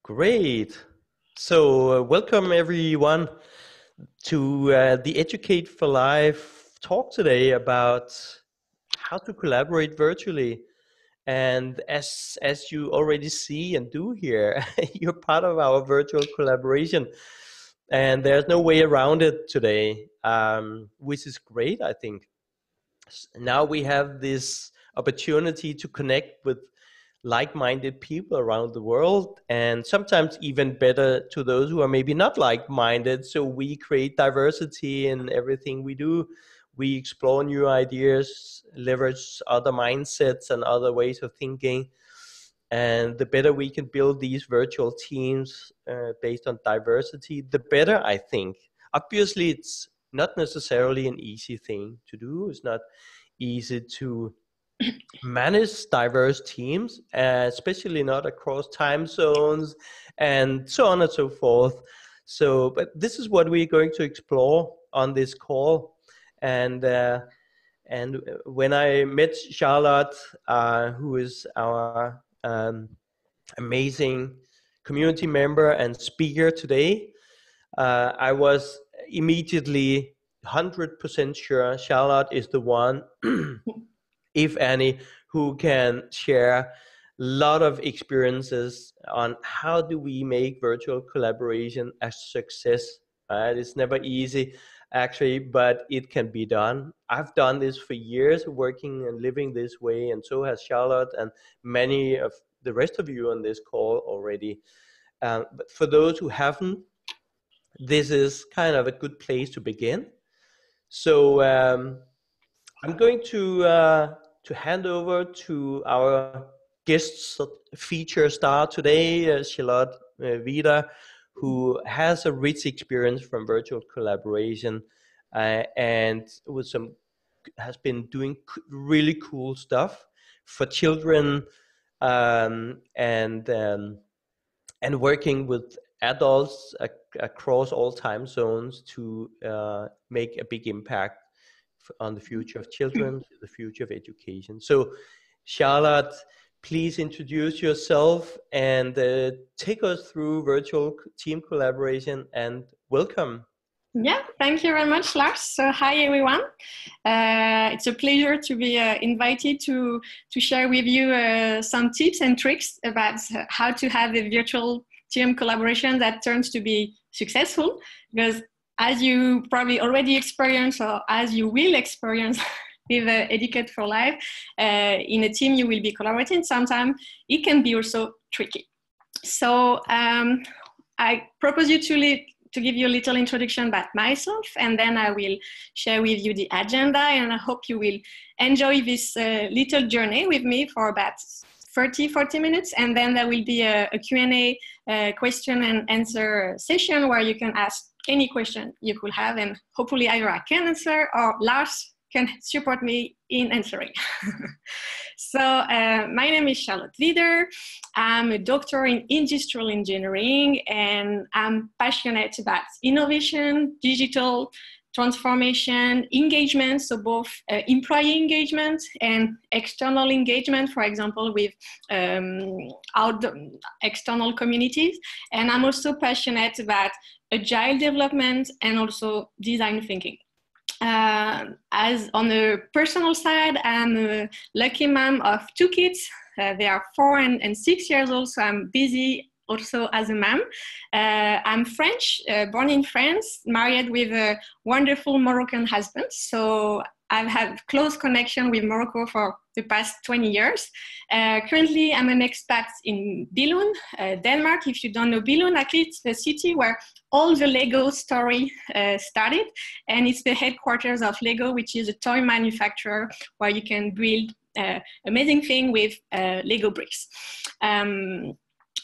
Great. So, welcome everyone to the Educate for Life talk today about how to collaborate virtually. And as you already see and do here, you're part of our virtual collaboration, and there's no way around it today, which is great, I think. Now we have this opportunity to connect with like-minded people around the world, and sometimes even better to those who are maybe not like-minded. So we create diversity in everything we do. We explore new ideas, leverage other mindsets and other ways of thinking. And the better we can build these virtual teams based on diversity, the better, I think. Obviously, it's not necessarily an easy thing to do. It's not easy to manage diverse teams, especially not across time zones and so on and so forth. So, but this is what we're going to explore on this call. And when I met Charlotte, who is our amazing community member and speaker today, I was immediately 100% sure Charlotte is the one, if any, who can share a lot of experiences on how do we make virtual collaboration a success. It's never easy, actually, but it can be done. I've done this for years, working and living this way, and so has Charlotte and many of the rest of you on this call already. But for those who haven't, this is kind of a good place to begin. So I'm going to hand over to our guest feature star today, Charlotte Vida, who has a rich experience from virtual collaboration and has been doing really cool stuff for children, and working with adults across all time zones to make a big impact on the future of children, the future of education. So, Charlotte, please introduce yourself and take us through virtual team collaboration, and welcome. Yeah, thank you very much, Lars. So, hi everyone. It's a pleasure to be invited to share with you some tips and tricks about how to have a virtual team collaboration that turns to be successful. Because as you probably already experienced, or as you will experience with Educate for Life, in a team you will be collaborating. Sometimes it can be also tricky. So I propose you to give you a little introduction about myself, and then I will share with you the agenda, and I hope you will enjoy this little journey with me for about 40 minutes, and then there will be a Q&A question and answer session where you can ask any question you could have, and hopefully either I can answer or Lars can support me in answering. So my name is Charlotte Wieder. I'm a doctor in industrial engineering, and I'm passionate about innovation, digital transformation, engagement, so both employee engagement and external engagement, for example, with external communities. And I'm also passionate about agile development and also design thinking. As on the personal side, I'm a lucky mom of 2 kids. They are 4 and 6 years old, so I'm busy also as a mom. I'm French, born in France, married with a wonderful Moroccan husband. So I've had close connection with Morocco for the past 20 years. Currently, I'm an expat in Billund, Denmark. If you don't know Billund, actually it's the city where all the LEGO story started. And it's the headquarters of LEGO, which is a toy manufacturer where you can build amazing things with LEGO bricks.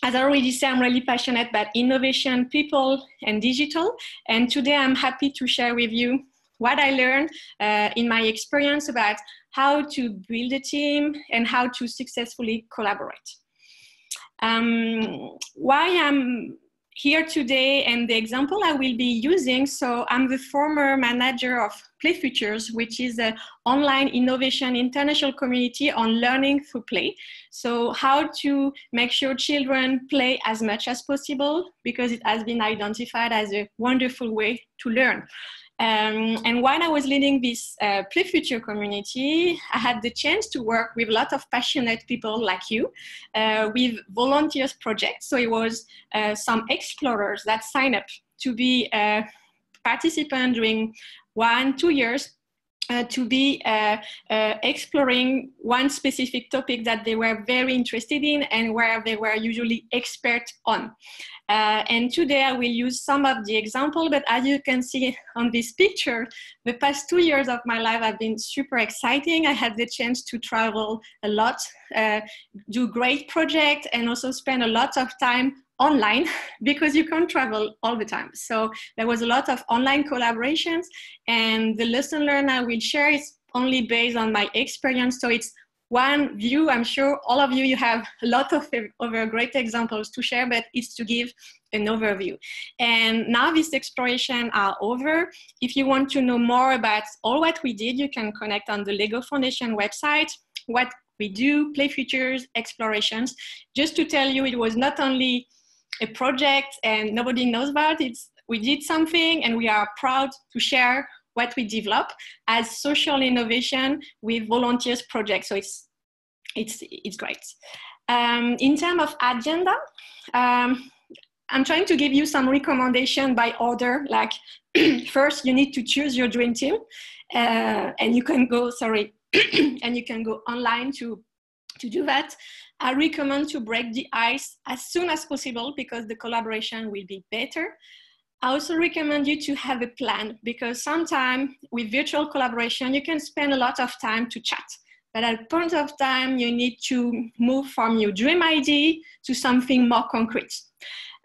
As I already said, I'm really passionate about innovation, people, and digital. And today I'm happy to share with you what I learned in my experience about how to build a team and how to successfully collaborate. Why I'm here today and the example I will be using. So I'm the former manager of PlayFutures, which is an online innovation international community on learning through play. So how to make sure children play as much as possible, because it has been identified as a wonderful way to learn. And while I was leading this PlayFuture community, I had the chance to work with a lot of passionate people like you with volunteers projects. So it was some explorers that signed up to be participants during 1-2 years to be exploring one specific topic that they were very interested in and where they were usually expert on. And today I will use some of the example, but as you can see on this picture, the past 2 years of my life have been super exciting. I had the chance to travel a lot, do great projects, and also spend a lot of time online because you can't travel all the time. So there was a lot of online collaborations, and the lesson learned I will share is only based on my experience. So it's one view. I'm sure all of you have a lot of other great examples to share, but it's to give an overview. And now these explorations are over. If you want to know more about all what we did, you can connect on the LEGO Foundation website, what we do, PlayFutures, explorations. Just to tell you, it was not only a project and nobody knows about it. We did something and we are proud to share what we develop as social innovation with volunteers projects. So it's great. In terms of agenda, I'm trying to give you some recommendation by order. Like first, you need to choose your dream team, and you can go, and you can go online to do that. I recommend to break the ice as soon as possible because the collaboration will be better. I also recommend you to have a plan, because sometimes with virtual collaboration, you can spend a lot of time to chat. But at a point of time, you need to move from your dream idea to something more concrete.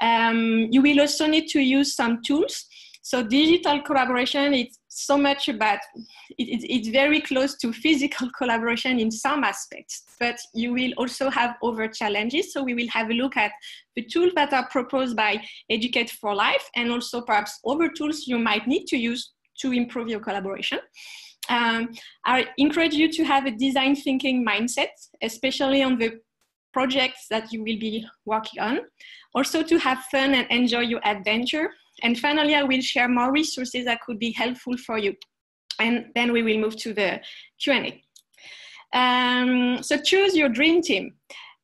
You will also need to use some tools. So digital collaboration, it's so much about, it's very close to physical collaboration in some aspects, but you will also have other challenges. So we will have a look at the tools that are proposed by Educate4Life, and also perhaps other tools you might need to use to improve your collaboration. I encourage you to have a design thinking mindset, especially on the projects that you will be working on. Also to have fun and enjoy your adventure. And finally, I will share more resources that could be helpful for you. And then we will move to the Q&A. So choose your dream team.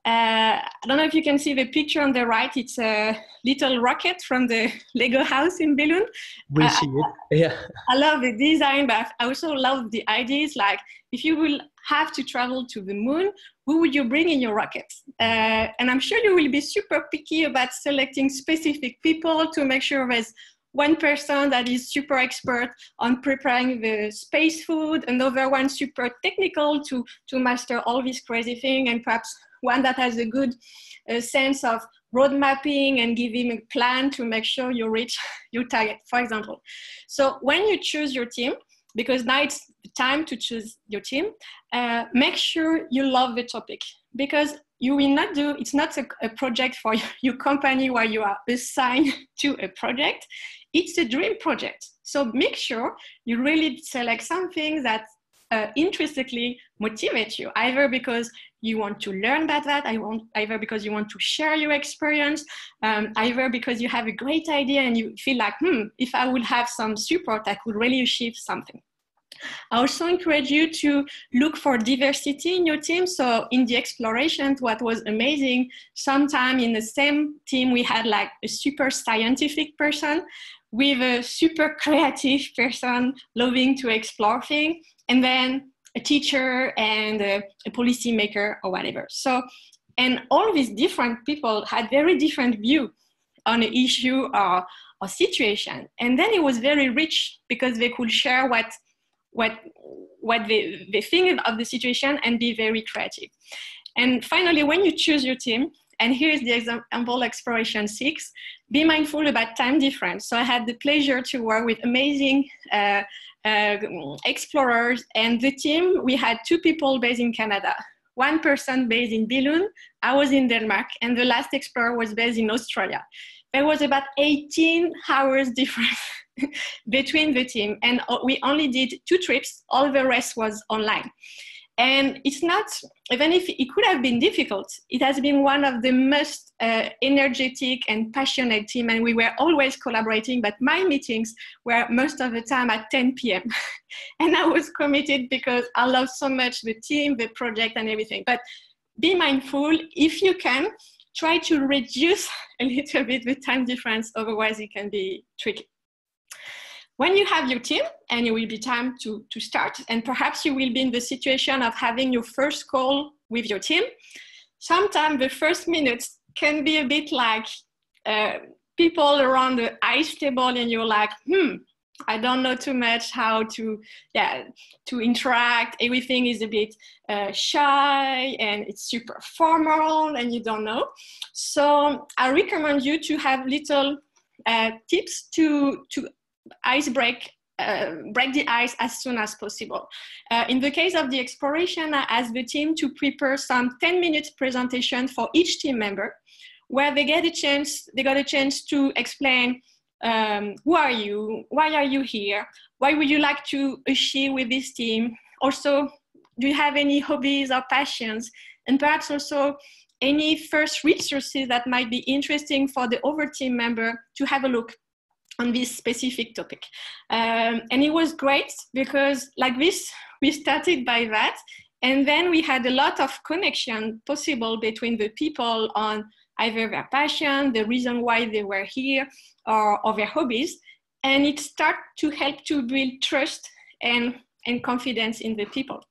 I don't know if you can see the picture on the right. It's a little rocket from the Lego house in Billund. We see it, yeah. I love the design, but I also love the ideas. Like, if you will have to travel to the moon, who would you bring in your rocket? And I'm sure you will be super picky about selecting specific people to make sure there's one person that is super expert on preparing the space food, another one super technical to master all this crazy thing, and perhaps one that has a good sense of road mapping and give him a plan to make sure you reach your target, for example. So when you choose your team, because now it's the time to choose your team, make sure you love the topic, because you will not do, it's not a project for your company where you are assigned to a project. It's a dream project. So make sure you really select something that intrinsically motivate you, either because you want to learn about that, either because you want to share your experience, either because you have a great idea and you feel like, if I would have some support, I could really achieve something. I also encourage you to look for diversity in your team. So in the exploration, what was amazing, sometime in the same team, we had like a super scientific person with a super creative person loving to explore things, and then a teacher and a policymaker or whatever. So, and all these different people had very different view on an issue or situation. And then it was very rich because they could share what they think of the situation and be very creative. And finally, when you choose your team, and here's the example, Exploration 6, be mindful about time difference. So I had the pleasure to work with amazing explorers, and the team, we had 2 people based in Canada, 1 person based in Billund, I was in Denmark, and the last explorer was based in Australia. There was about 18 hours difference between the team. And we only did 2 trips, all the rest was online. And it's not, even if it could have been difficult, it has been one of the most energetic and passionate team, and we were always collaborating, but my meetings were most of the time at 10 p.m. And I was committed because I love so much the team, the project and everything. But be mindful, if you can, try to reduce a little bit the time difference, otherwise it can be tricky. When you have your team and it will be time to start, and perhaps you will be in the situation of having your first call with your team, sometimes the first minutes can be a bit like people around the ice table and you're like, I don't know too much how to interact. Everything is a bit shy and it's super formal and you don't know. So I recommend you to have little tips to break the ice as soon as possible. In the case of the exploration, I asked the team to prepare some 10-minute presentation for each team member, where they got a chance to explain who are you, why are you here, why would you like to achieve with this team, also do you have any hobbies or passions, and perhaps also any first resources that might be interesting for the other team member to have a look on this specific topic. And it was great because like this, we started by that, and then we had a lot of connection possible between the people on either their passion, the reason why they were here, or their hobbies. And it started to help to build trust and confidence in the people.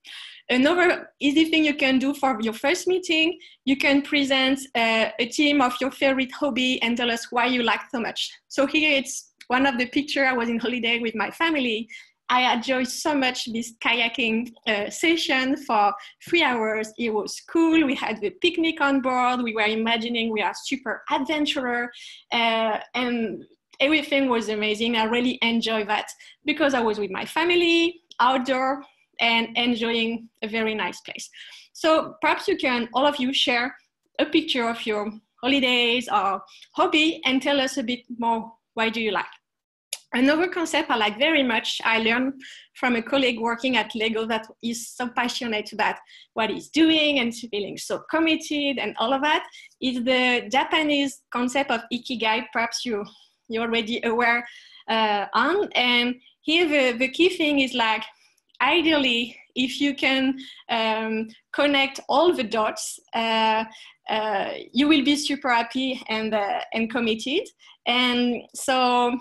Another easy thing you can do for your first meeting, you can present a team of your favorite hobby and tell us why you like so much. So here it's one of the pictures. I was in holiday with my family. I enjoyed so much this kayaking session for 3 hours. It was cool. We had the picnic on board. We were imagining we are super adventurer, and everything was amazing. I really enjoyed that because I was with my family, outdoor, and enjoying a very nice place. So perhaps you can, all of you, share a picture of your holidays or hobby and tell us a bit more, why do you like? Another concept I like very much, I learned from a colleague working at LEGO that is so passionate about what he's doing and feeling so committed and all of that, is the Japanese concept of ikigai. Perhaps you're already aware on. And here the key thing is like, ideally, if you can connect all the dots, you will be super happy and committed. And so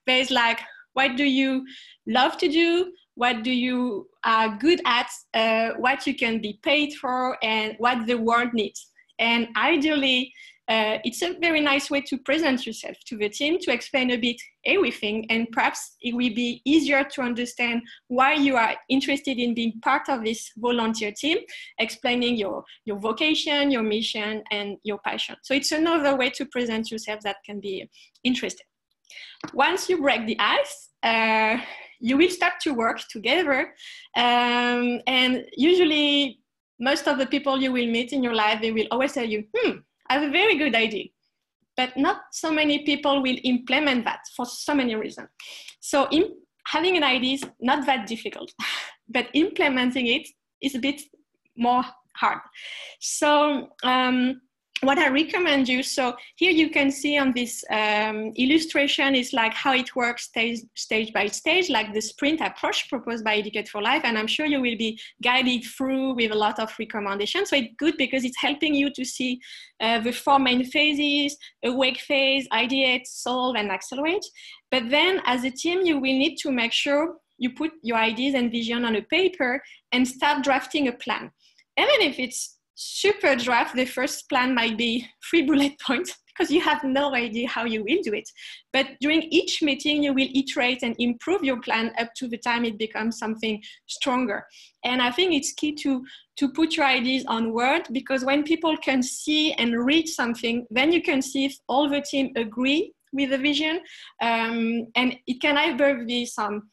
there's like, what do you love to do? What do you are good at? What you can be paid for, and what the world needs. And ideally, it's a very nice way to present yourself to the team, to explain a bit everything, and perhaps it will be easier to understand why you are interested in being part of this volunteer team, explaining your vocation, your mission, and your passion. So it's another way to present yourself that can be interesting. Once you break the ice, you will start to work together, and usually most of the people you will meet in your life, they will always tell you, I have a very good idea, but not so many people will implement that for so many reasons. So having an idea is not that difficult, but implementing it is a bit more hard. So what I recommend you, so here you can see on this illustration is like how it works stage by stage, like the sprint approach proposed by Educate4Life, and I'm sure you will be guided through with a lot of recommendations. So it's good because it's helping you to see the 4 main phases: awake phase, ideate, solve, and accelerate. But then as a team, you will need to make sure you put your ideas and vision on a paper and start drafting a plan. Even if it's super draft, the first plan might be 3 bullet points because you have no idea how you will do it. But during each meeting, you will iterate and improve your plan up to the time it becomes something stronger. And I think it's key to put your ideas on Word, because when people can see and read something, then you can see if all the team agree with the vision. And it can either be some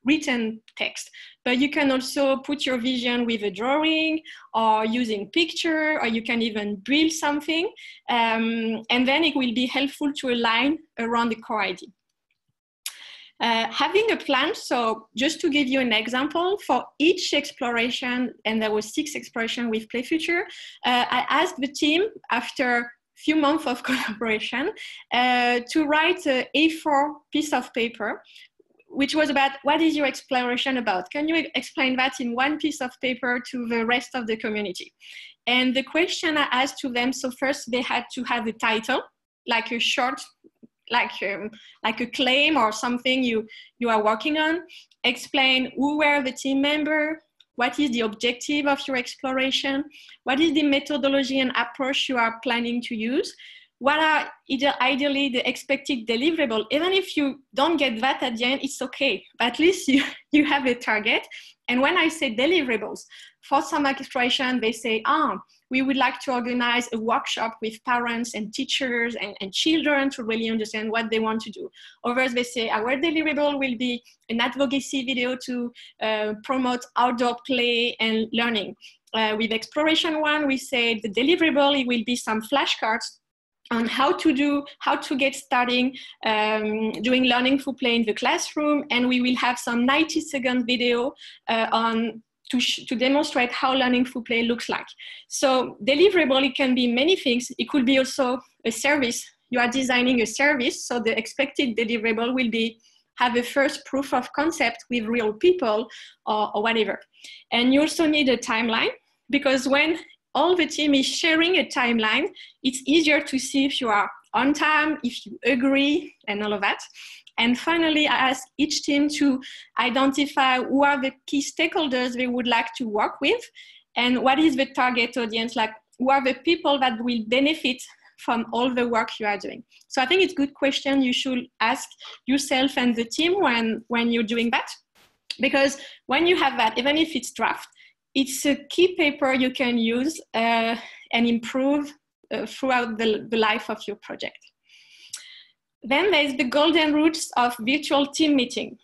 written text, but you can also put your vision with a drawing or using picture, or you can even build something, and then it will be helpful to align around the core idea. Having a plan, so just to give you an example, for each exploration, and there was 6 explorations with PlayFuture, I asked the team after few months of collaboration to write an A4 piece of paper, which was about what is your exploration about? Can you explain that in one piece of paper to the rest of the community? And the question I asked to them, so first they had to have a title, like a short, like a claim or something you are working on, explain who were the team member, what is the objective of your exploration, what is the methodology and approach you are planning to use, what are ideally the expected deliverable. Even if you don't get that at the end, it's okay. But at least you have a target. And when I say deliverables, for some exploration, they say, we would like to organize a workshop with parents and teachers and children to really understand what they want to do. Others, they say, our deliverable will be an advocacy video to promote outdoor play and learning. With Exploration 1, we say the deliverable, it will be some flashcards on how to get starting doing learning through play in the classroom, and we will have some 90-second video to demonstrate how learning through play looks like. So deliverable, it can be many things. It could be also a service. You are designing a service, so the expected deliverable will be have a first proof of concept with real people or whatever. And you also need a timeline, because when all the team is sharing a timeline, it's easier to see if you are on time, if you agree, and all of that. And finally, I ask each team to identify who are the key stakeholders they would like to work with, and what is the target audience, like who are the people that will benefit from all the work you are doing. So I think it's a good question you should ask yourself and the team when you're doing that. Because when you have that, even if it's draft, it's a key paper you can use and improve throughout the life of your project. Then there's the golden rules of virtual team meeting.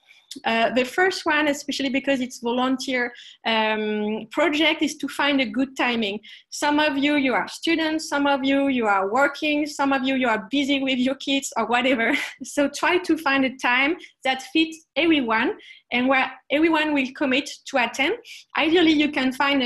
The first one, especially because it's volunteer project, is to find a good timing. Some of you, you are students, some of you, you are working, some of you, you are busy with your kids or whatever. So try to find a time that fits everyone and where everyone will commit to attend. Ideally, you can find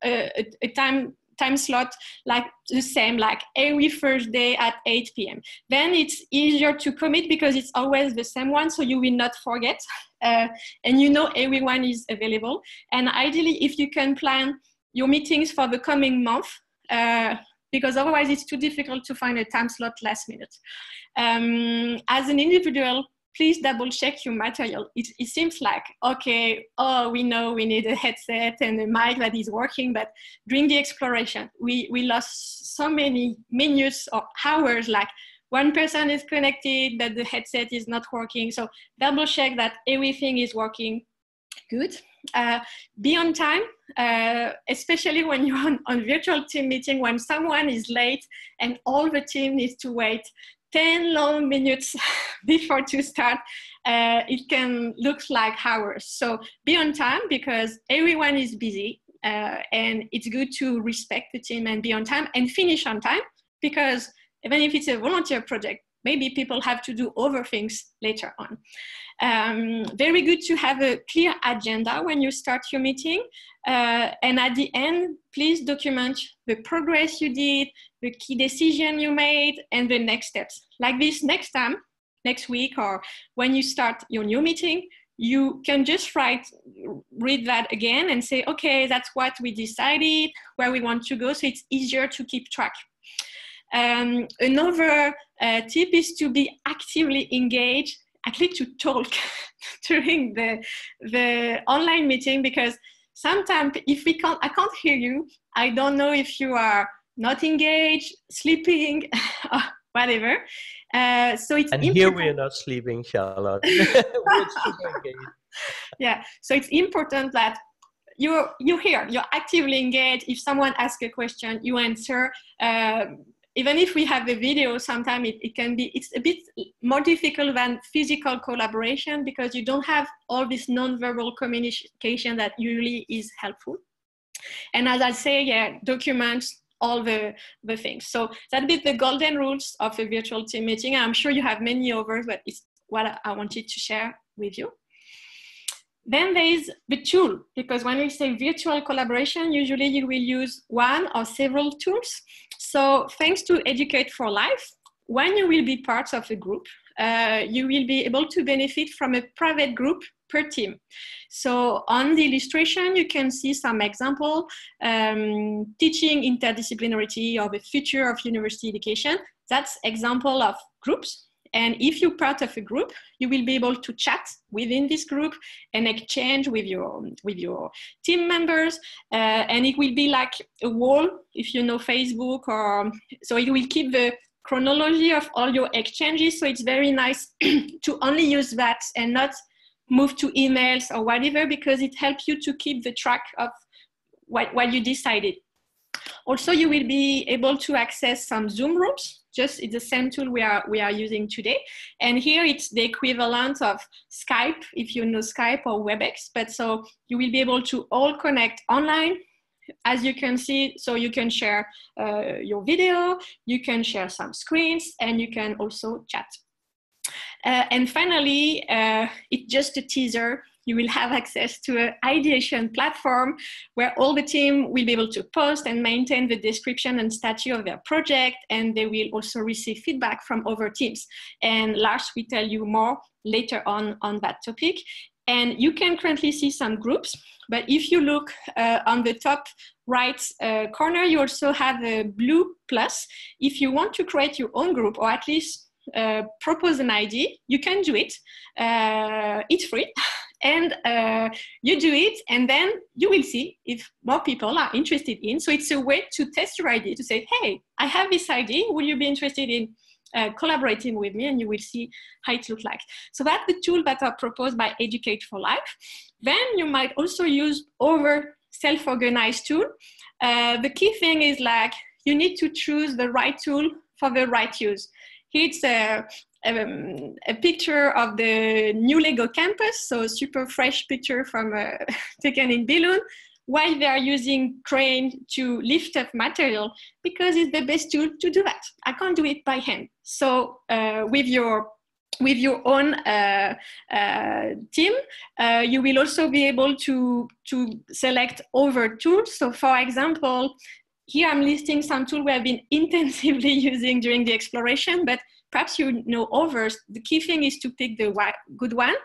a time slot like the same, like every Thursday at 8 p.m. Then it's easier to commit because it's always the same one, so you will not forget. And you know everyone is available. And ideally, if you can plan your meetings for the coming month, because otherwise it's too difficult to find a time slot last minute. As an individual, please double check your material. It seems like, okay, we know we need a headset and a mic that is working, but during the exploration, we lost so many minutes or hours, like one person is connected, but the headset is not working. So double check that everything is working good. Be on time, especially when you're on virtual team meeting, when someone is late and all the team needs to wait 10 long minutes before to start, it can look like hours. So be on time because everyone is busy and it's good to respect the team and be on time and finish on time, because even if it's a volunteer project, maybe people have to do other things later on. Very good to have a clear agenda when you start your meeting. And at the end, please document the progress you did, the key decision you made, and the next steps. Like this, next time, next week, or when you start your new meeting, you can just read that again and say, okay, that's what we decided, where we want to go. So it's easier to keep track. Another tip is to be actively engaged, at least to talk during the online meeting, because sometimes if I can't hear you, I don't know if you are not engaged, sleeping, or whatever. So it's and important. Here we are not sleeping, Charlotte. We're super engaged. Yeah, so it's important that you're here, you're actively engaged. If someone asks a question, you answer. Even if we have a video, sometimes it's a bit more difficult than physical collaboration because you don't have all this non-verbal communication that usually is helpful. And as I say, yeah, document all the things. So that's a bit the golden rules of a virtual team meeting. I'm sure you have many others, but it's what I wanted to share with you. Then there is the tool, because when we say virtual collaboration, usually you will use one or several tools. So thanks to Educate4Life, when you will be part of a group, you will be able to benefit from a private group per team. So on the illustration, you can see some example, teaching interdisciplinarity or the future of university education. That's example of groups. And if you're part of a group, you will be able to chat within this group and exchange with your team members. And it will be like a wall, if you know Facebook, or so it will keep the chronology of all your exchanges. So it's very nice to only use that and not move to emails or whatever, because it helps you to keep the track of what you decided. Also, you will be able to access some Zoom rooms. Just it's the same tool we are using today. And here it's the equivalent of Skype, if you know Skype or WebEx. But so you will be able to all connect online, as you can see. So you can share your video, you can share some screens, and you can also chat. And finally, it's just a teaser. You will have access to an ideation platform where all the team will be able to post and maintain the description and status of their project, and they will also receive feedback from other teams. And Lars will tell you more later on that topic. And you can currently see some groups, but if you look on the top right corner, you also have a blue plus. If you want to create your own group, or at least propose an idea, you can do it. It's free. And you do it, and then you will see if more people are interested in. So it's a way to test your idea, to say, hey, I have this idea. Will you be interested in collaborating with me? And you will see how it looks like. So that's the tool that are proposed by Educate4Life. Then you might also use other self-organized tool. The key thing is like, you need to choose the right tool for the right use. Here it's a picture of the new LEGO campus, so super fresh picture from taken in Billund, why they are using crane to lift up material, because it's the best tool to do that. I can't do it by hand. So with your own team, you will also be able to select other tools. So for example, here I'm listing some tools we have been intensively using during the exploration, but perhaps you know others. The key thing is to pick the good one.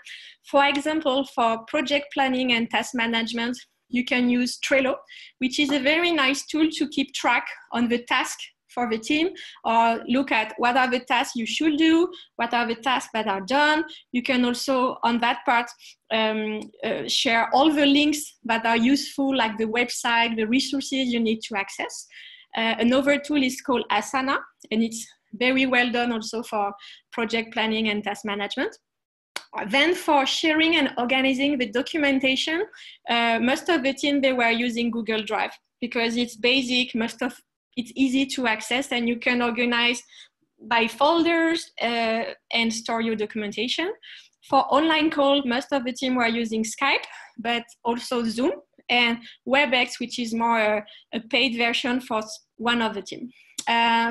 For example, for project planning and task management, you can use Trello, which is a very nice tool to keep track on the task for the team, or look at what are the tasks you should do, what are the tasks that are done. You can also, on that part, share all the links that are useful, like the website, the resources you need to access. Another tool is called Asana, and it's very well done also for project planning and task management. Then for sharing and organizing the documentation, most of the team, they were using Google Drive because it's basic, it's easy to access, and you can organize by folders and store your documentation. For online call, most of the team were using Skype, but also Zoom and WebEx, which is more a paid version for one of the team.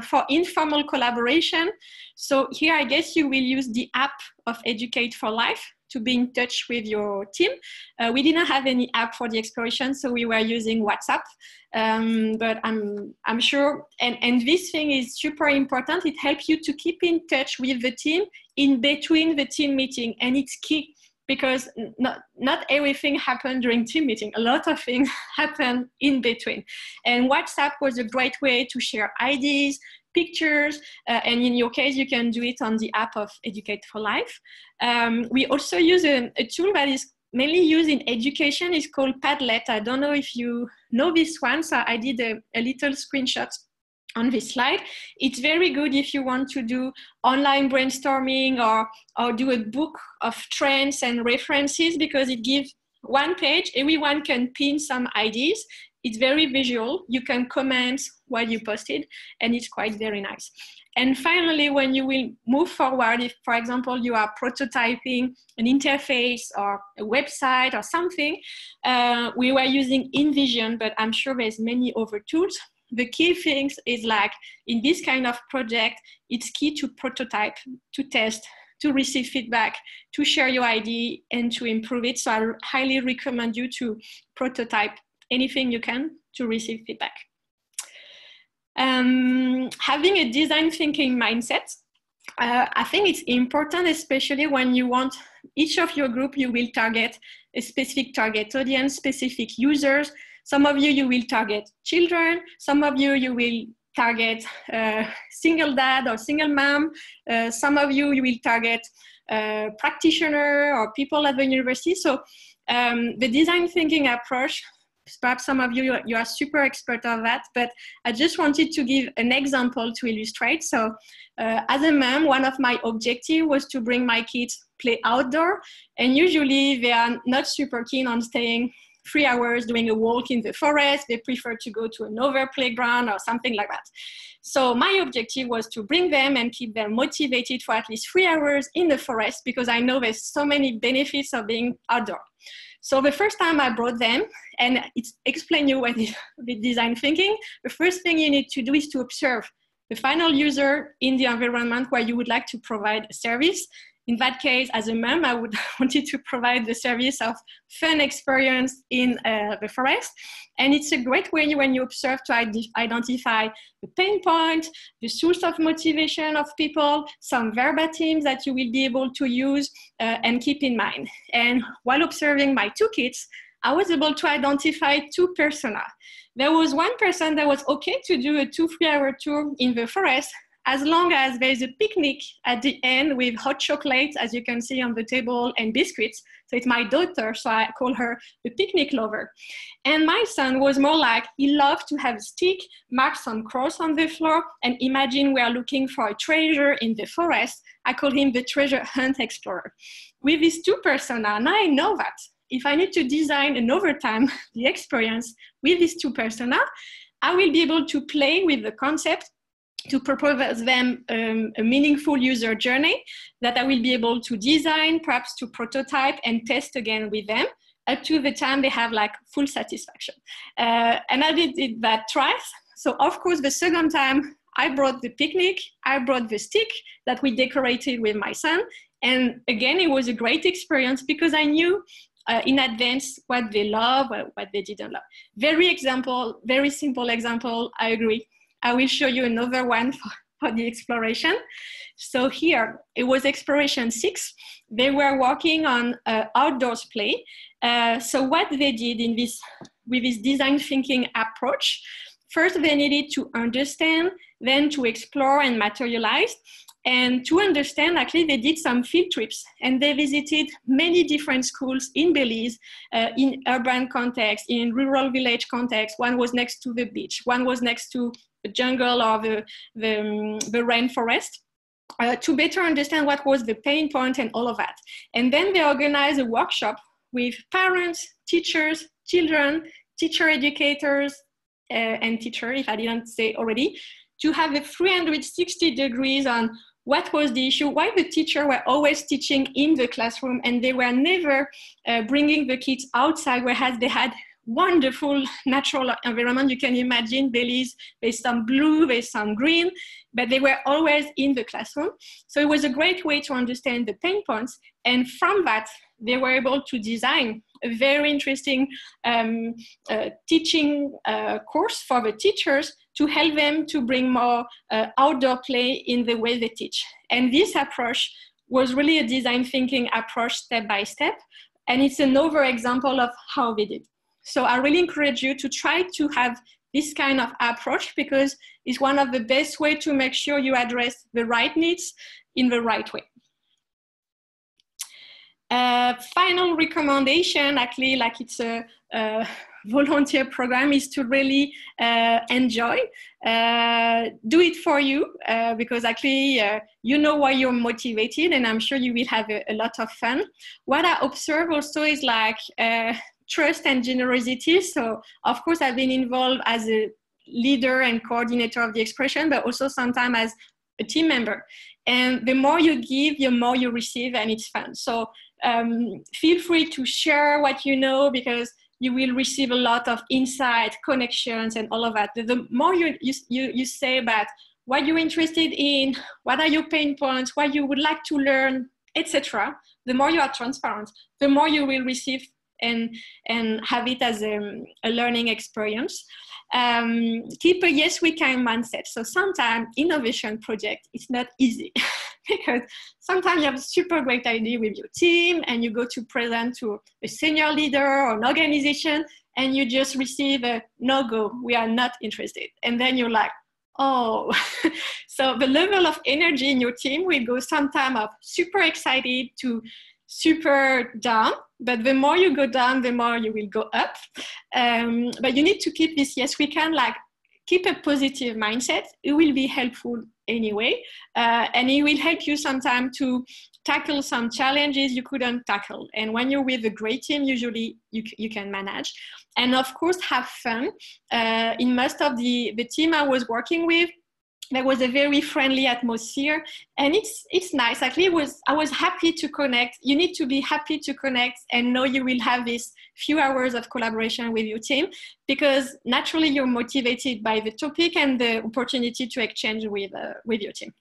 For informal collaboration, so here I guess you will use the app of Educate4Life to be in touch with your team. We didn't have any app for the exploration, so we were using WhatsApp. But I'm sure, and this thing is super important. It helps you to keep in touch with the team in between the team meeting, and it's key because not everything happened during team meeting. A lot of things happen in between. And WhatsApp was a great way to share ideas, pictures, and in your case, you can do it on the app of Educate4Life. We also use a tool that is mainly used in education. It's called Padlet. I don't know if you know this one, so I did a little screenshot on this slide. It's very good if you want to do online brainstorming or do a book of trends and references, because it gives one page. Everyone can pin some ideas. It's very visual. You can comment what you posted, and it's quite very nice. And finally, when you will move forward, if, for example, you are prototyping an interface or a website or something, we were using InVision, but I'm sure there's many other tools. The key things is like in this kind of project, it's key to prototype, to test, to receive feedback, to share your idea, and to improve it. So I highly recommend you to prototype anything you can to receive feedback. Having a design thinking mindset, I think it's important, especially when you want each of your group, you will target a specific target audience, specific users. Some of you will target children. Some of you will target single dad or single mom. Some of you will target practitioner or people at the university. So the design thinking approach, perhaps some of you are super expert of that, but I just wanted to give an example to illustrate. So as a mom, one of my objectives was to bring my kids play outdoor, and usually they are not super keen on staying 3 hours doing a walk in the forest. They prefer to go to another playground or something like that. So my objective was to bring them and keep them motivated for at least 3 hours in the forest, because I know there's so many benefits of being outdoor. So the first time I brought them, and it's explain you what is with design thinking, the first thing you need to do is to observe the final user in the environment where you would like to provide a service. In that case, as a mom, I would wanted to provide the service of fun experience in the forest. And it's a great way when you observe to identify the pain point, the source of motivation of people, some verbatims that you will be able to use and keep in mind. And while observing my 2 kids, I was able to identify 2 personas. There was one person that was okay to do a 2-3 hour tour in the forest, as long as there's a picnic at the end with hot chocolate, as you can see on the table, and biscuits. So it's my daughter, so I call her the picnic lover. And my son was more like, he loved to have a stick, mark some cross on the floor, and imagine we are looking for a treasure in the forest. I call him the treasure hunt explorer. With these 2 personas, now I know that if I need to design another time the experience with these 2 personas, I will be able to play with the concept to propose them a meaningful user journey that I will be able to design, perhaps to prototype and test again with them up to the time they have like full satisfaction. And I did that twice. So of course, the second time I brought the picnic, I brought the stick that we decorated with my son. And again, it was a great experience because I knew in advance what they love, what they didn't love. Very simple example, I agree. I will show you another one for the exploration. So here, it was exploration 6. They were working on outdoors play. So what they did with this design thinking approach, first they needed to understand, then to explore and materialize. And to understand, actually, they did some field trips and they visited many different schools in Belize, in urban context, in rural village context. One was next to the beach, one was next to the jungle or the rainforest, to better understand what was the pain point and all of that. And then they organized a workshop with parents, teachers, children, teacher educators, and teacher, if I didn't say already, to have a 360 degrees on what was the issue, why the teacher were always teaching in the classroom and they were never bringing the kids outside, whereas they had wonderful natural environment. You can imagine Belize, there's some blue, there's some green, but they were always in the classroom. So it was a great way to understand the pain points. And from that, they were able to design a very interesting teaching course for the teachers to help them to bring more outdoor play in the way they teach. And this approach was really a design thinking approach step by step. And it's another example of how they did. So I really encourage you to try to have this kind of approach because it's one of the best ways to make sure you address the right needs in the right way. Final recommendation, actually, like it's a volunteer program, is to really enjoy. Do it for you because actually you know why you're motivated and I'm sure you will have a lot of fun. What I observe also is like trust and generosity. So of course I've been involved as a leader and coordinator of the expression, but also sometimes as a team member. And the more you give, the more you receive, and it's fun. So feel free to share what you know because you will receive a lot of insight, connections, and all of that. The more you say about what you're interested in, what are your pain points, what you would like to learn, etc., the more you are transparent, the more you will receive and have it as a learning experience. Keep a yes we can mindset. So sometimes innovation project, it's not easy because sometimes you have a super great idea with your team and you go to present to a senior leader or an organization and you just receive a no-go, we are not interested. And then you're like, oh. So the level of energy in your team will go sometime of super excited to super down, but the more you go down, the more you will go up. But you need to keep this, yes, we can, like, keep a positive mindset. It will be helpful anyway. And it will help you sometime to tackle some challenges you couldn't tackle. And when you're with a great team, usually you can manage. And of course, have fun. In most of the team I was working with, there was a very friendly atmosphere, and it's nice. Actually, I was happy to connect. You need to be happy to connect and know you will have this few hours of collaboration with your team, because naturally you're motivated by the topic and the opportunity to exchange with your team.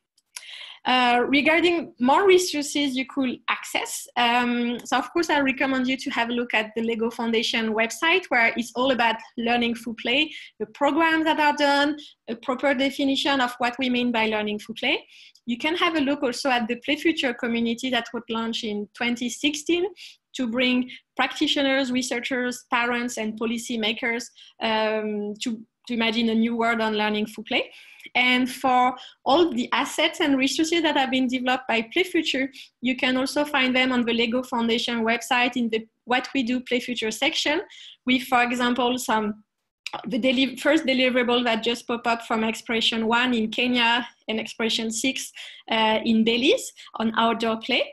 Regarding more resources you could access, so of course I recommend you to have a look at the LEGO Foundation website, where it's all about learning through play, the programs that are done, a proper definition of what we mean by learning through play. You can have a look also at the PlayFuture community that was launched in 2016 to bring practitioners, researchers, parents, and policymakers to imagine a new world on learning through play. And for all the assets and resources that have been developed by PlayFuture, you can also find them on the LEGO Foundation website in the What We Do PlayFuture section, with, for example, the first deliverable that just popped up from Expression 1 in Kenya and Expression 6 in Belize on outdoor play.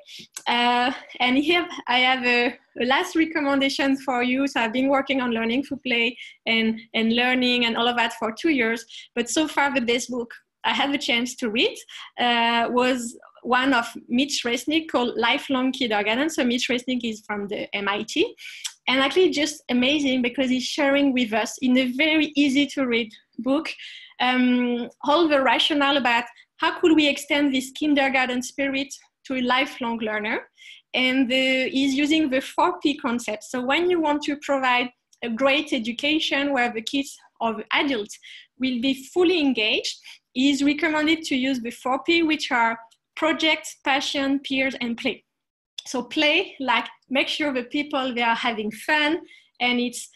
And here I have a last recommendation for you. So I've been working on learning through play and learning and all of that for 2 years. But so far the best book I had the chance to read was one of Mitch Resnick called Lifelong Kindergarten. So Mitch Resnick is from the MIT. And actually just amazing because he's sharing with us in a very easy to read book all the rationale about how could we extend this kindergarten spirit to a lifelong learner. And he's using the 4P concept. So when you want to provide a great education where the kids or the adults will be fully engaged, it's recommended to use the 4P, which are project, passion, peers, and play. So play, like make sure the people, they are having fun, and it's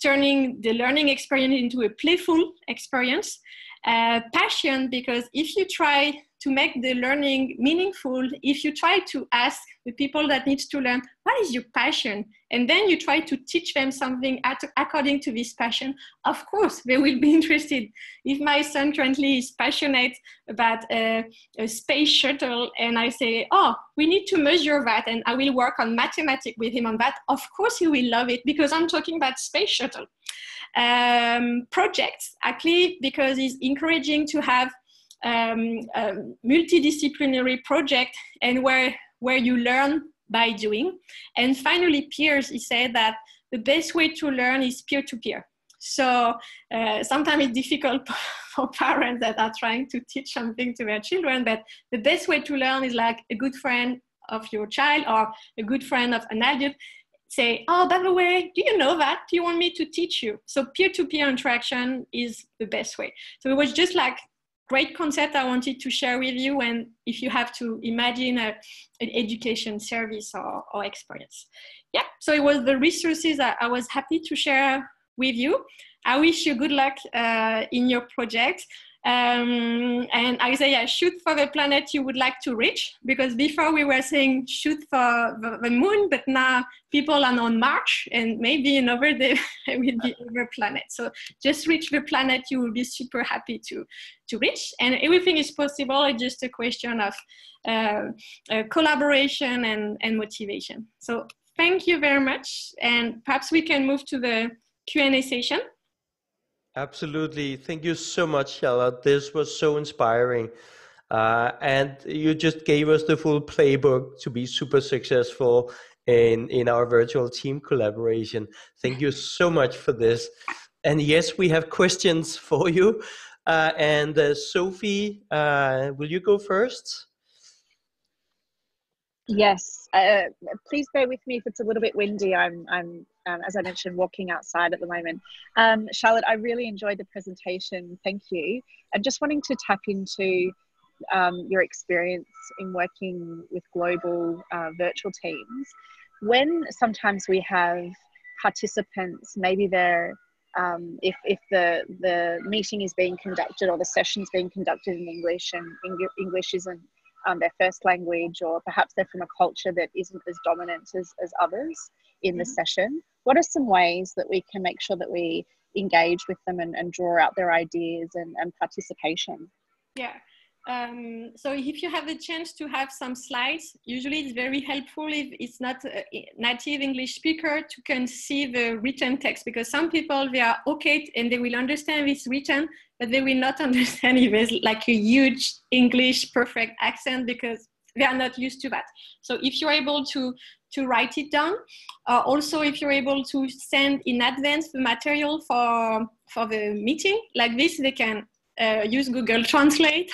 turning the learning experience into a playful experience. Passion, because if you try to make the learning meaningful, if you try to ask the people that need to learn, what is your passion? And then you try to teach them something according to this passion, of course, they will be interested. If my son currently is passionate about a space shuttle, and I say, oh, we need to measure that, and I will work on mathematics with him on that, of course he will love it, because I'm talking about space shuttle. Projects, actually, because it's encouraging to have a multidisciplinary project and where you learn by doing. And finally, peers, he said that the best way to learn is peer-to-peer. So sometimes it's difficult for parents that are trying to teach something to their children, but the best way to learn is like a good friend of your child or a good friend of an adult. Say, oh, by the way, do you know that? Do you want me to teach you? So peer-to-peer interaction is the best way. So it was just like great concept I wanted to share with you, and if you have to imagine an education service or experience. Yeah, so it was the resources that I was happy to share with you. I wish you good luck in your project. And I say, yeah, shoot for the planet you would like to reach, because before we were saying shoot for the moon, but now people are on Mars, and maybe another day it will be other planet. So just reach the planet you will be super happy to reach, and everything is possible. It's just a question of collaboration and motivation. So thank you very much, and perhaps we can move to the Q&A session. Absolutely. Thank you so much, Charlotte. This was so inspiring. And you just gave us the full playbook to be super successful in our virtual team collaboration. Thank you so much for this. And yes, we have questions for you. And Sophie, will you go first? Yes, please bear with me if it's a little bit windy. I'm as I mentioned, walking outside at the moment. Charlotte, I really enjoyed the presentation. Thank you. I'm just wanting to tap into your experience in working with global virtual teams. When sometimes we have participants, maybe they're if the meeting is being conducted or the session's being conducted in English and English isn't their first language, or perhaps they're from a culture that isn't as dominant as others in the session. What are some ways that we can make sure that we engage with them and draw out their ideas and participation? Yeah. So if you have the chance to have some slides, usually it's very helpful if it's not a native English speaker to can see the written text, because some people, they are okay and they will understand this written, but they will not understand if there's like a huge English perfect accent, because they are not used to that. So if you're able to write it down, also if you're able to send in advance the material for the meeting, like this, they can use Google Translate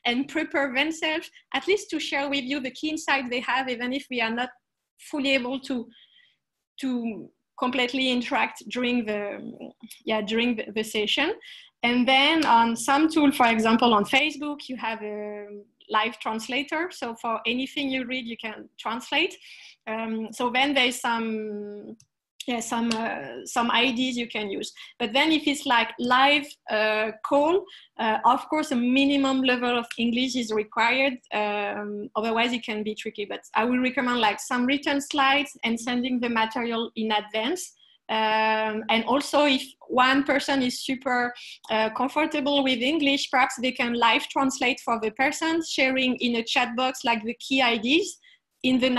and prepare themselves, at least to share with you the key insights they have, even if we are not fully able to completely interact during the session. And then on some tool, for example, on Facebook, you have a live translator. So for anything you read, you can translate. So then there's some ideas you can use. But then if it's like live call, of course, a minimum level of English is required. Otherwise, it can be tricky. But I will recommend like some written slides and sending the material in advance. And also, if one person is super comfortable with English, perhaps they can live translate for the person, sharing in a chat box like the key ideas in the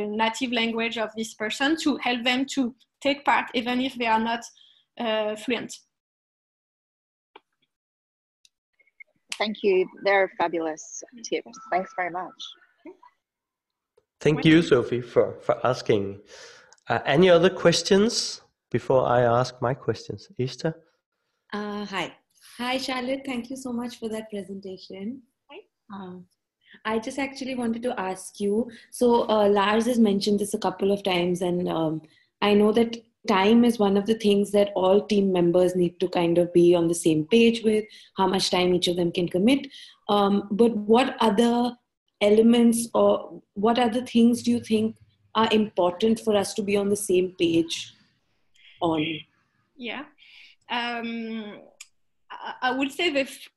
native language of this person, to help them to take part, even if they are not fluent. Thank you. They're fabulous tips. Thanks very much. Thank you, Sophie, for asking. Any other questions before I ask my questions? Esther? Hi, Charlotte. Thank you so much for that presentation. Hi. I just actually wanted to ask you, so Lars has mentioned this a couple of times, and I know that time is one of the things that all team members need to kind of be on the same page with, how much time each of them can commit. But what other elements or what other things do you think are important for us to be on the same page on? Yeah. I would say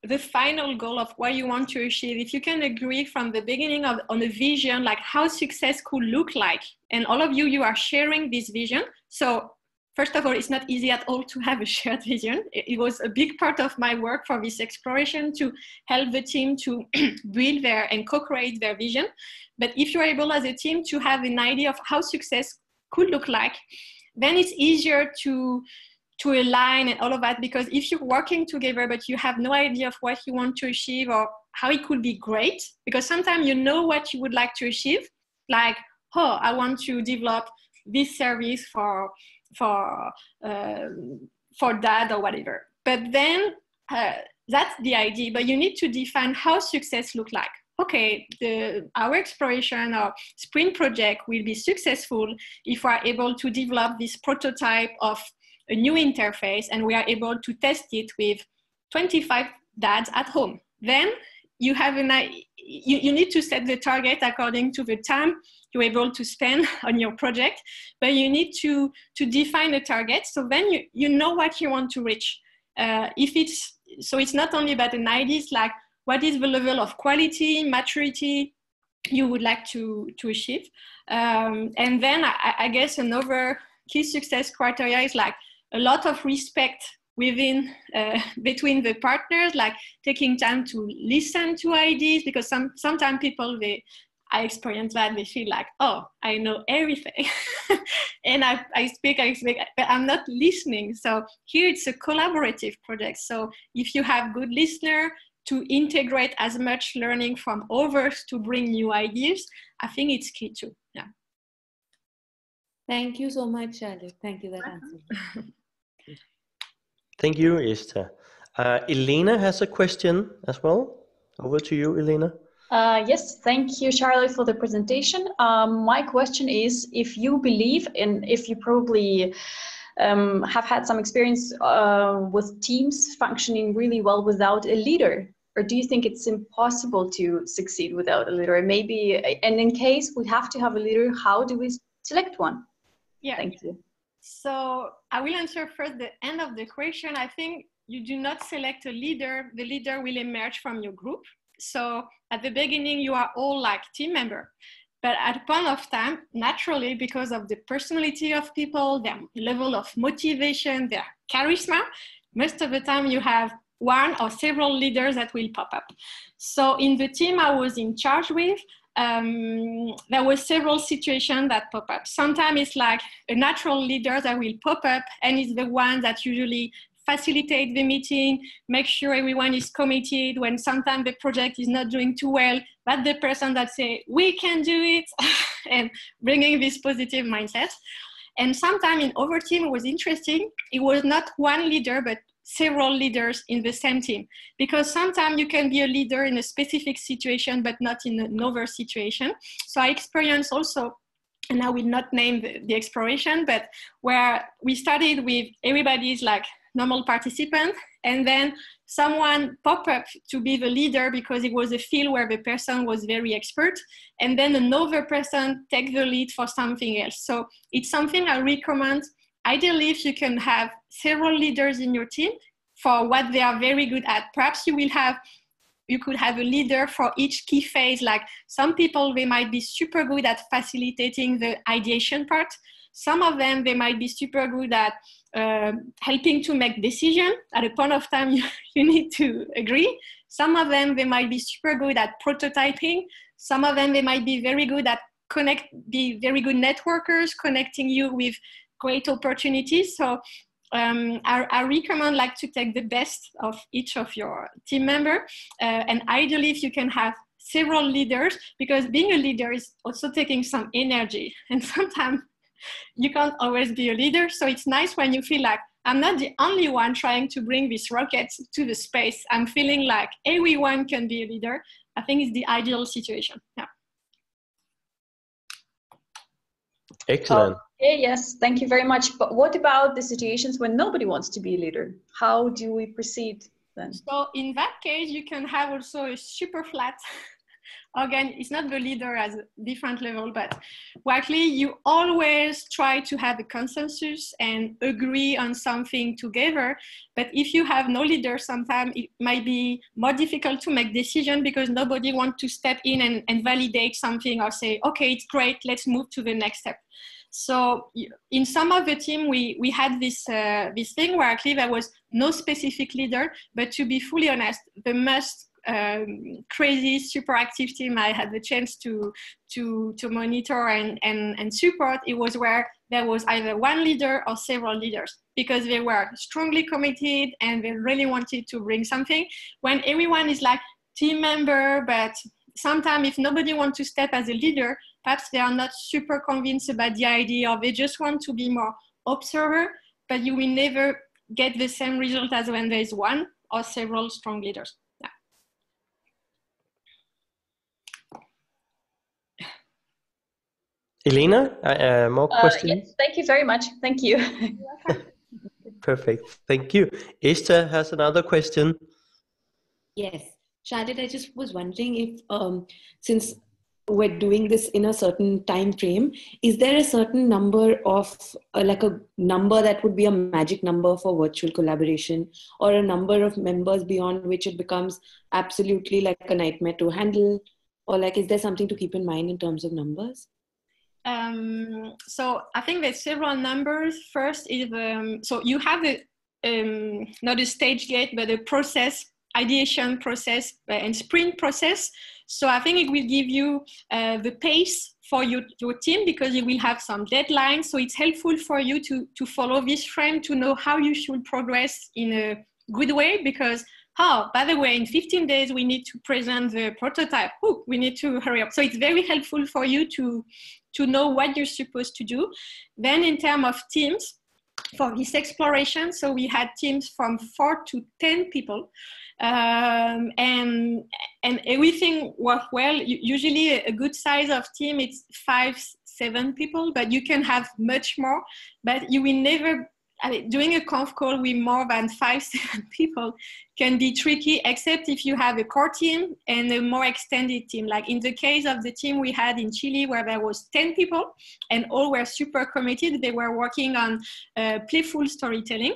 the final goal of what you want to achieve, if you can agree from the beginning on a vision, like how success could look like, and all of you are sharing this vision. So first of all, it's not easy at all to have a shared vision. It was a big part of my work for this exploration to help the team to build and co-create their vision. But if you're able as a team to have an idea of how success could look like, then it's easier to align and all of that, because if you're working together but you have no idea of what you want to achieve or how it could be great, because sometimes you know what you would like to achieve, like, oh, I want to develop this service for dad or whatever. But then that's the idea, but you need to define how success look like. Okay, our exploration or sprint project will be successful if we are able to develop this prototype of a new interface and we are able to test it with 25 dads at home. Then you have you need to set the target according to the time you're able to spend on your project, but you need to define a target. So then you know what you want to reach. So it's not only about an idea, it's like, what is the level of quality, maturity you would like to achieve? And then I guess another key success criteria is like a lot of respect between the partners, like taking time to listen to ideas, because sometimes people, I experience that, they feel like, oh, I know everything. And I speak, but I'm not listening. So here it's a collaborative project. So if you have good listener to integrate as much learning from others to bring new ideas, I think it's key too. Yeah. Thank you so much, Charlotte. Thank you for that answer. Thank you, Esther. Elena has a question as well. Over to you, Elena. Yes, thank you, Charlotte, for the presentation. My question is, if you believe in, if you probably have had some experience with teams functioning really well without a leader, or do you think it's impossible to succeed without a leader? Maybe, and in case we have to have a leader, how do we select one? Yeah. Thank you. So I will answer first the end of the question. I think you do not select a leader. The leader will emerge from your group. So at the beginning, you are all like team member. But at a point of time, naturally, because of the personality of people, their level of motivation, their charisma, most of the time you have one or several leaders that will pop up. So in the team I was in charge with, there were several situations that pop up. Sometimes it's like a natural leader that will pop up, and it's the one that usually facilitate the meeting, make sure everyone is committed when sometimes the project is not doing too well, but the person that say, we can do it, and bringing this positive mindset. And sometimes in our team, it was interesting. It was not one leader, but several leaders in the same team. Because sometimes you can be a leader in a specific situation, but not in another situation. So I experienced also, and I will not name the exploration, but where we started with everybody's like normal participant, and then someone pop up to be the leader because it was a field where the person was very expert, and then another person take the lead for something else. So it's something I recommend. Ideally, if you can have several leaders in your team for what they are very good at. Perhaps you could have a leader for each key phase. Like some people, they might be super good at facilitating the ideation part. Some of them, they might be super good at helping to make decisions. At a point of time, you need to agree. Some of them, they might be super good at prototyping. Some of them, they might be very good at be very good networkers, connecting you with great opportunities. So I recommend like to take the best of each of your team member. And ideally, if you can have several leaders, because being a leader is also taking some energy. And sometimes you can't always be a leader. So it's nice when you feel like, I'm not the only one trying to bring this rocket to the space. I'm feeling like everyone can be a leader. I think it's the ideal situation. Yeah. Excellent. Okay, yes, thank you very much. But what about the situations when nobody wants to be a leader? How do we proceed then? So in that case, you can have also a super flat. Again, it's not the leader as a different level, but actually you always try to have a consensus and agree on something together. But if you have no leader, sometimes it might be more difficult to make decisions because nobody wants to step in and validate something or say, okay, it's great, let's move to the next step. So in some of the team, we had this thing where actually there was no specific leader, but to be fully honest, the most crazy, super active team I had the chance to monitor and support, it was where there was either one leader or several leaders because they were strongly committed and they really wanted to bring something. When everyone is like team member, but sometimes if nobody wants to step as a leader, perhaps they are not super convinced about the idea or they just want to be more observer, but you will never get the same result as when there is one or several strong leaders. Elena, more questions? Yes, thank you very much. Thank you. Perfect. Thank you. Esther has another question. Yes. Charlotte, I just was wondering if, since we're doing this in a certain time frame, is there a certain number of, like a number that would be a magic number for virtual collaboration, or a number of members beyond which it becomes absolutely like a nightmare to handle? Or like, is there something to keep in mind in terms of numbers? So I think there's several numbers. First is, so you have the, not a stage gate, but a process, ideation process and sprint process. So I think it will give you the pace for your team because you will have some deadlines. So it's helpful for you to follow this frame, to know how you should progress in a good way because, oh, by the way, in 15 days, we need to present the prototype. Ooh, we need to hurry up. So it's very helpful for you to know what you're supposed to do. Then in terms of teams, for this exploration. So we had teams from 4 to 10 people, and everything worked well. Usually a good size of team, it's 5-7 people, but you can have much more, but you will never, doing a conf call with more than 5-7 people can be tricky, except if you have a core team and a more extended team. Like in the case of the team we had in Chile, where there was 10 people and all were super committed. They were working on playful storytelling.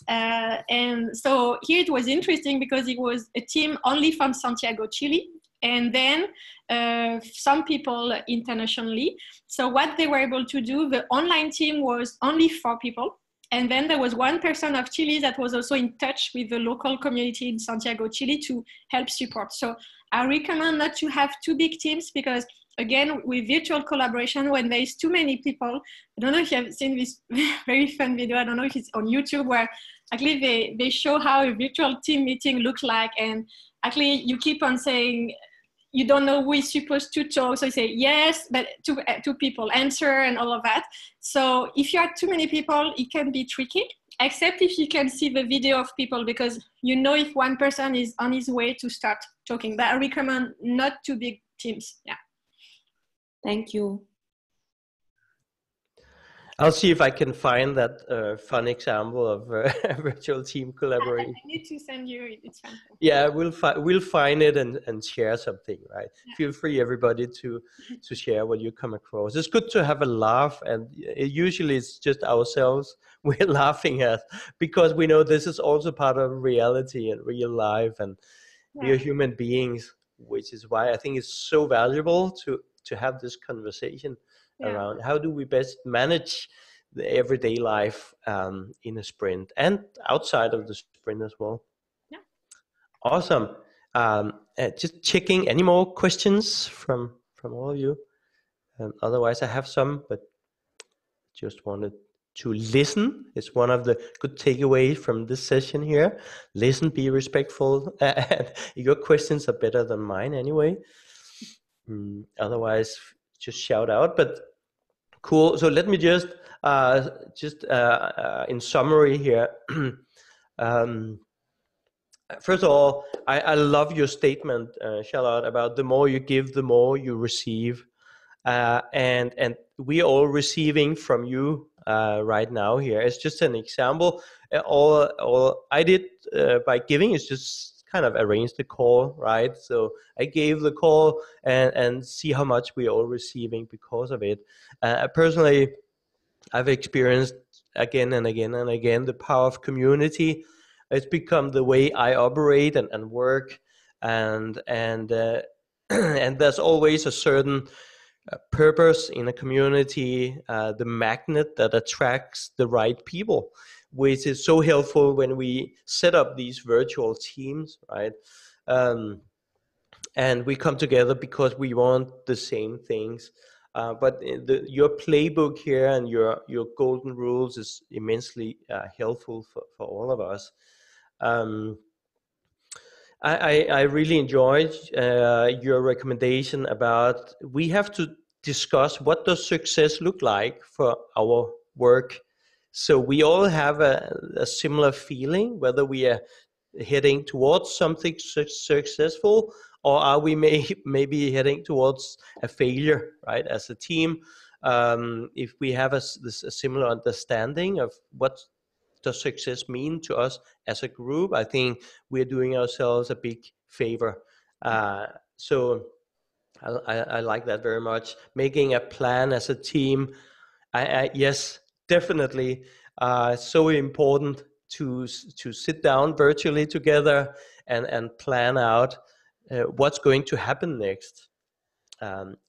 And so here it was interesting because it was a team only from Santiago, Chile, and then some people internationally. So what they were able to do, the online team was only 4 people. And then there was one person of Chile that was also in touch with the local community in Santiago, Chile to help support. So I recommend not to have too big teams because, again, with virtual collaboration, when there is too many people, I don't know if you have seen this very fun video, I don't know if it's on YouTube, where actually they show how a virtual team meeting looks like. And actually you keep on saying, you don't know who is supposed to talk. So you say yes, but two people answer and all of that. So if you have too many people, it can be tricky, except if you can see the video of people, because you know if one person is on his way to start talking. But I recommend not too big teams. Yeah. Thank you. I'll see if I can find that fun example of a virtual team collaboration. I need to send you it. It's fun. Yeah, we'll find it and share something, right? Yeah. Feel free, everybody, to share what you come across. It's good to have a laugh, and usually it's just ourselves we're laughing at, because we know this is also part of reality and real life, and we are human beings, which is why I think it's so valuable to have this conversation around how do we best manage the everyday life in a sprint and outside of the sprint as well. Yeah. Awesome. Just checking any more questions from all of you. Otherwise I have some, but just wanted to listen. It's one of the good takeaways from this session here. Listen, be respectful, and your questions are better than mine anyway. Otherwise just shout out. But cool. So let me just in summary here. First of all, I love your statement, Charlotte, about the more you give, the more you receive, and we are all receiving from you right now here. It's just an example. All I did by giving is just kind of arrange the call, right? So I gave the call and see how much we are all receiving because of it. Personally, I've experienced again and again and again the power of community. It's become the way I operate and work, and and there's always a certain purpose in a community, the magnet that attracts the right people, which is so helpful when we set up these virtual teams, right? And we come together because we want the same things. But your playbook here and your golden rules is immensely helpful for all of us. I really enjoyed your recommendation about we have to discuss what does success look like for our work. So we all have a similar feeling, whether we are heading towards something successful, or are we maybe heading towards a failure, right? As a team, if we have a similar understanding of what does success mean to us as a group, I think we're doing ourselves a big favor. So I like that very much. Making a plan as a team, yes, definitely. So important to sit down virtually together and plan out what's going to happen next.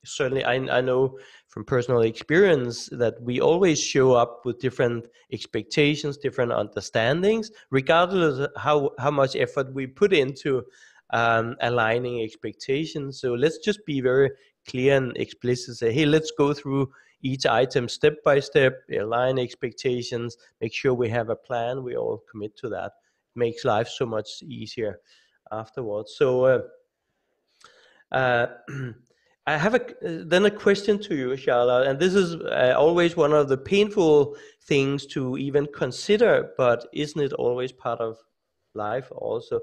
Certainly, I know from personal experience that we always show up with different expectations, different understandings, regardless of how much effort we put into aligning expectations. So let's just be very clear and explicit. Say, hey, let's go through each item step by step, align expectations, make sure we have a plan. We all commit to that. It makes life so much easier afterwards. So I have then a question to you, Charlotte, and this is always one of the painful things to even consider, but isn't it always part of life also?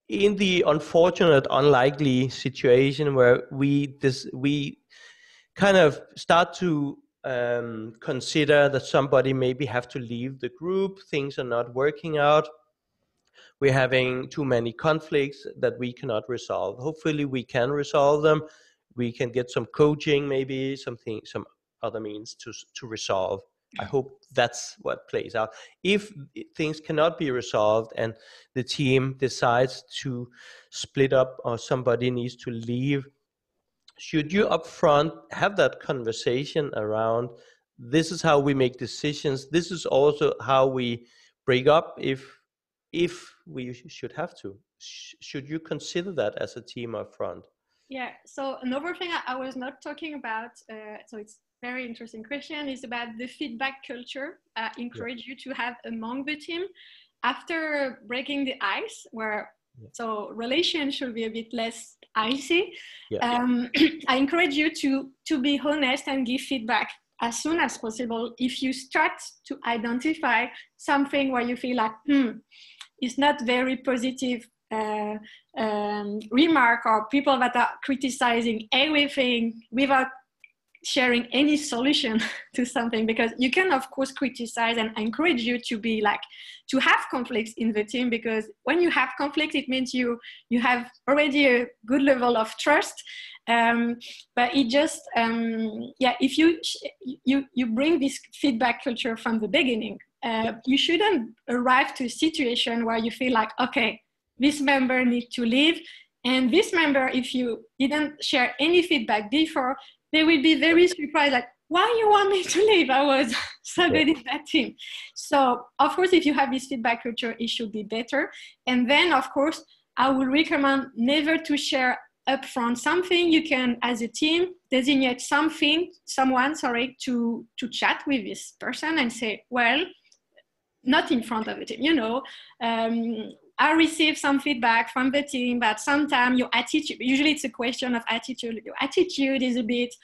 In the unfortunate, unlikely situation where we kind of start to consider that somebody maybe have to leave the group, things are not working out, we're having too many conflicts that we cannot resolve. Hopefully we can resolve them. We can get some coaching, maybe some other means to resolve. I hope that's what plays out. If things cannot be resolved and the team decides to split up or somebody needs to leave, should you upfront have that conversation around, this is how we make decisions, this is also how we break up if we should have to? Should you consider that as a team up front? Yeah, so another thing I was not talking about, so it's very interesting question, is about the feedback culture. I encourage you to have among the team after breaking the ice, where so relations should be a bit less icy. I encourage you to be honest and give feedback as soon as possible. If you start to identify something where you feel like, it's not very positive remark, or people that are criticizing everything without sharing any solution to something, because you can of course criticize, and I encourage you to be like to have conflicts in the team, because when you have conflict it means you have already a good level of trust, but it just if you bring this feedback culture from the beginning, you shouldn't arrive to a situation where you feel like, okay, this member needs to leave, and this member, if you didn't share any feedback before, they will be very surprised, like, why you want me to leave? I was so good in that team. So of course, if you have this feedback culture, it should be better. And then of course, I would recommend never to share upfront something. You can, as a team, designate someone to chat with this person and say, well, not in front of the team, I received some feedback from the team, but sometimes your attitude, usually it's a question of attitude. Your attitude is a bit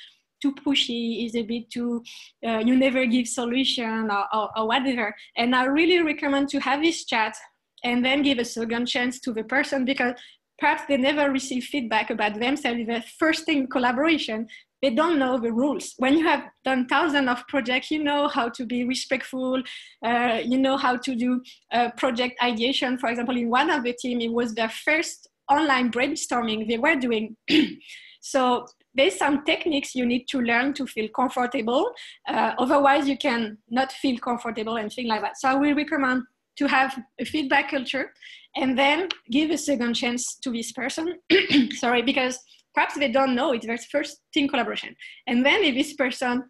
too pushy, is a bit too, you never give solution or whatever. And I really recommend to have this chat and then give a second chance to the person, because perhaps they never receive feedback about themselves. The first thing, collaboration, they don't know the rules. When you have done thousands of projects, you know how to be respectful, you know how to do project ideation. For example, in one of the team, it was their first online brainstorming they were doing. So there's some techniques you need to learn to feel comfortable. Otherwise, you can not feel comfortable and things like that. So I will recommend to have a feedback culture and then give a second chance to this person. Because perhaps they don't know it's their first team collaboration. And then if this person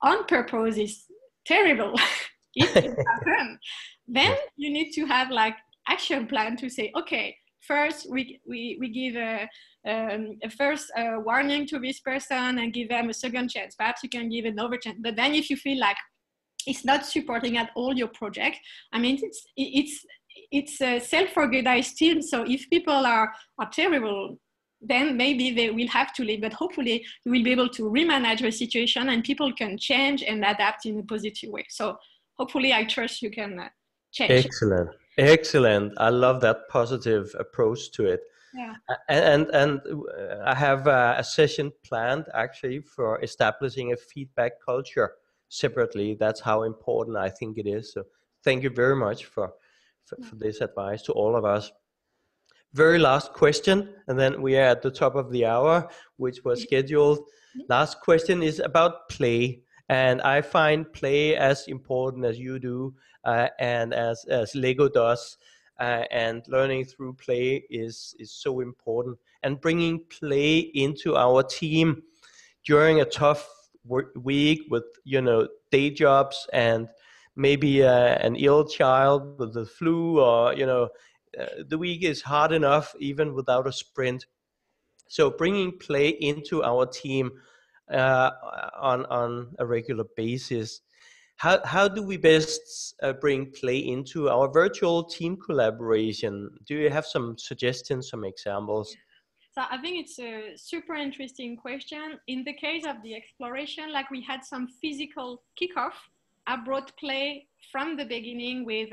on purpose is terrible, it can happen, then you need to have like action plan to say, okay, first we give a first warning to this person and give them a second chance. Perhaps you can give another chance. But then if you feel like it's not supporting at all your project, I mean, it's a self-organized team. So if people are terrible, then maybe they will have to leave, but hopefully you will be able to remanage the situation and people can change and adapt in a positive way. So hopefully I trust you can change. Excellent. I love that positive approach to it. Yeah. And I have a session planned actually for establishing a feedback culture separately. That's how important I think it is. So thank you very much for this advice to all of us. Very last question, and then we are at the top of the hour, which was scheduled. Last question is about play, and I find play as important as you do, and as LEGO does, and learning through play is so important. And bringing play into our team during a tough week with day jobs and maybe an ill child with the flu, or the week is hard enough even without a sprint. So bringing play into our team on a regular basis. How do we best bring play into our virtual team collaboration? Do you have some suggestions, some examples? So I think it's a super interesting question. In the case of the exploration, like we had some physical kickoff. I brought play from the beginning with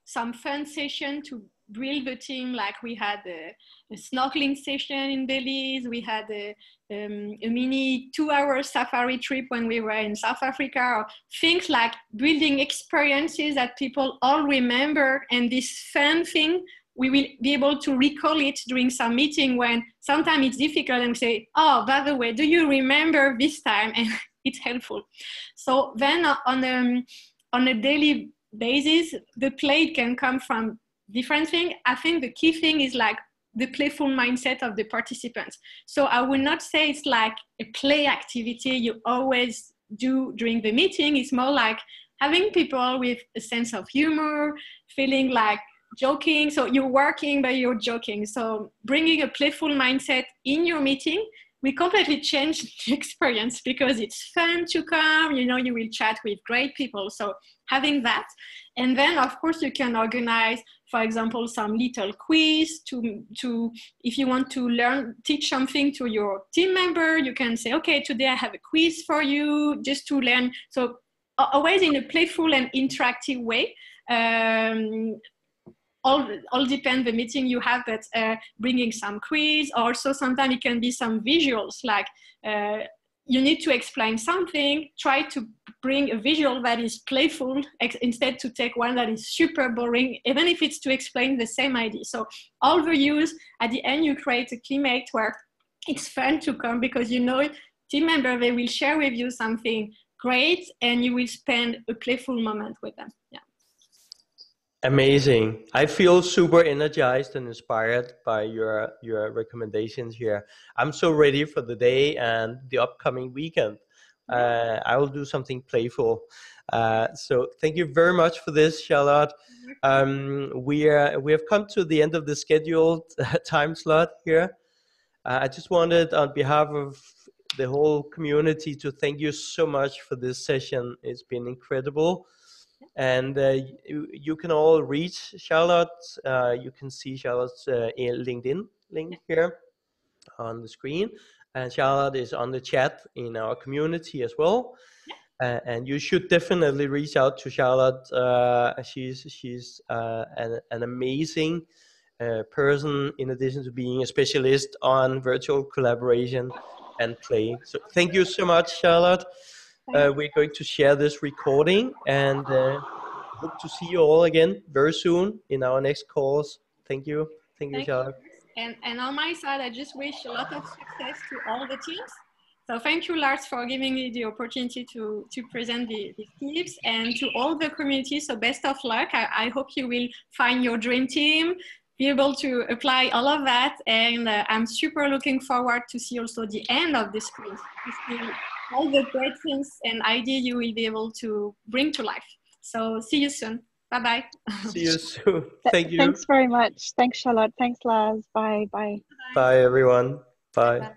some fun session to build the team. Like we had a snorkeling session in Belize. We had a mini 2-hour safari trip when we were in South Africa, or things like building experiences that people all remember. And this fun thing, we will be able to recall it during some meeting when sometimes it's difficult and we say, oh, by the way, do you remember this time? And it's helpful. So then on a daily basis, the play can come from different things. I think the key thing is like the playful mindset of the participants. So I would not say it's like a play activity you always do during the meeting. It's more like having people with a sense of humor, feeling like joking. So you're working, but you're joking. So bringing a playful mindset in your meeting, we completely change the experience because it's fun to come, you know, you will chat with great people. So having that. And then of course you can organize, for example, some little quiz to if you want to teach something to your team member, you can say, okay, today I have a quiz for you just to learn. So always in a playful and interactive way. All depend the meeting you have, but bringing some quiz. Also sometimes it can be some visuals, like you need to explain something, try to bring a visual that is playful instead to take one that is super boring, even if it's to explain the same idea. So all the use, at the end you create a teammate where it's fun to come because you know team member, they will share with you something great and you will spend a playful moment with them. Yeah. Amazing. I feel super energized and inspired by your recommendations here. I'm so ready for the day and the upcoming weekend. I will do something playful. So thank you very much for this, Charlotte. We have come to the end of the scheduled time slot here. I just wanted, on behalf of the whole community, to thank you so much for this session. It's been incredible. And you can all reach Charlotte. You can see Charlotte's LinkedIn link here on the screen. And Charlotte is on the chat in our community as well. And you should definitely reach out to Charlotte. She's an amazing person, in addition to being a specialist on virtual collaboration and play. So thank you so much, Charlotte. We're going to share this recording and hope to see you all again very soon in our next calls. Thank you. Thank you, Charlotte. And on my side, I just wish a lot of success to all the teams. So thank you, Lars, for giving me the opportunity to present the tips, and to all the community. So best of luck. I hope you will find your dream team, be able to apply all of that. And I'm super looking forward to see also the end of the sprint, to see all the great things and ideas you will be able to bring to life. So see you soon. Bye-bye. See you soon. Thank you. Thanks very much. Thanks, Charlotte. Thanks, Lars. Bye. Bye. Bye, everyone. Bye. Bye.